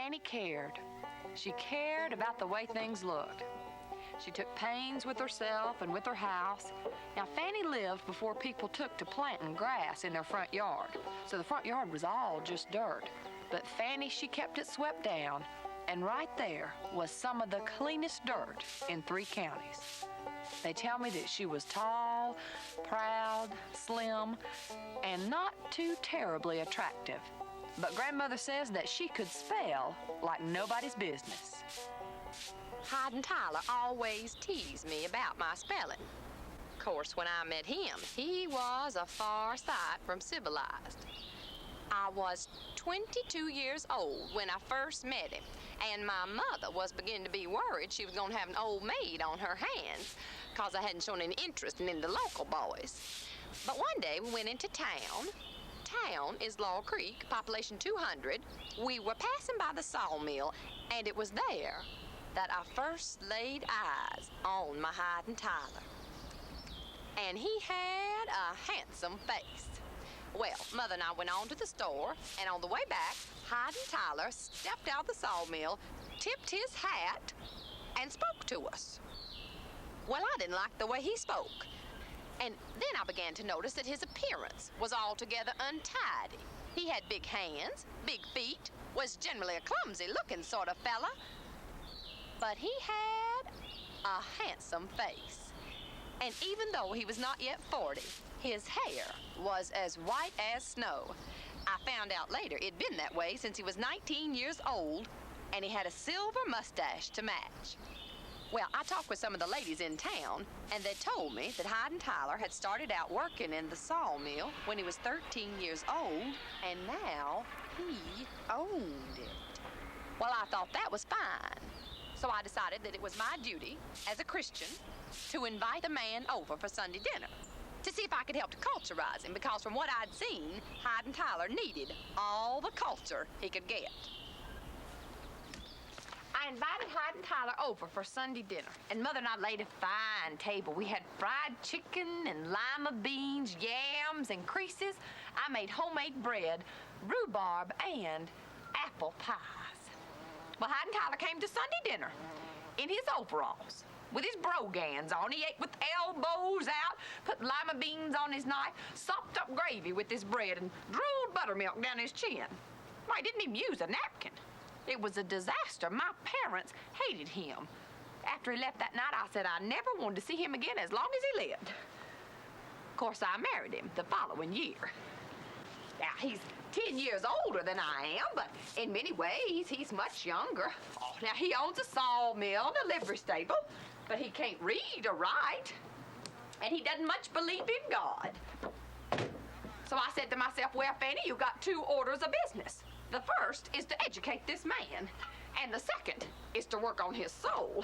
Fanny cared. She cared about the way things looked. She took pains with herself and with her house. Now, Fanny lived before people took to planting grass in their front yard, so the front yard was all just dirt. But Fanny, she kept it swept down, and right there was some of the cleanest dirt in 3 counties. They tell me that she was tall, proud, slim, and not too terribly attractive. But Grandmother says that she could spell like nobody's business. Hyde and Tyler always teased me about my spelling. Of course, when I met him, he was a far sight from civilized. I was 22 years old when I first met him, and my mother was beginning to be worried she was going to have an old maid on her hands because I hadn't shown any interest in the local boys. But one day we went into town. Town is Law Creek, population 200. We were passing by the sawmill, and it was there that I first laid eyes on my Hyde and Tyler. And he had a handsome face. Well, Mother and I went on to the store, and on the way back, Hyde and Tyler stepped out of the sawmill, tipped his hat, and spoke to us. Well, I didn't like the way he spoke. And then I began to notice that his appearance was altogether untidy. He had big hands, big feet, was generally a clumsy-looking sort of fella. But he had a handsome face. And even though he was not yet 40, his hair was as white as snow. I found out later it'd been that way since he was 19 years old, and he had a silver mustache to match. Well, I talked with some of the ladies in town, and they told me that Hyde and Tyler had started out working in the sawmill when he was 13 years old, and now he owned it. Well, I thought that was fine. So I decided that it was my duty, as a Christian, to invite the man over for Sunday dinner, to see if I could help to culturize him, because from what I'd seen, Hyde and Tyler needed all the culture he could get. I invited Hyde and Tyler over for Sunday dinner, and Mother and I laid a fine table. We had fried chicken and lima beans, yams and creases. I made homemade bread, rhubarb, and apple pies. Well, Hyde and Tyler came to Sunday dinner in his overalls with his brogans on. He ate with elbows out, put lima beans on his knife, sopped up gravy with his bread, and drooled buttermilk down his chin. Well, he didn't even use a napkin. It was a disaster. My parents hated him. After he left that night, I said I never wanted to see him again as long as he lived. Of course, I married him the following year. Now, he's 10 years older than I am, but in many ways, he's much younger. Oh, now, he owns a sawmill and a livery stable, but he can't read or write, and he doesn't much believe in God. So I said to myself, well, Fanny, you've got 2 orders of business. The first is to educate this man, and the second is to work on his soul.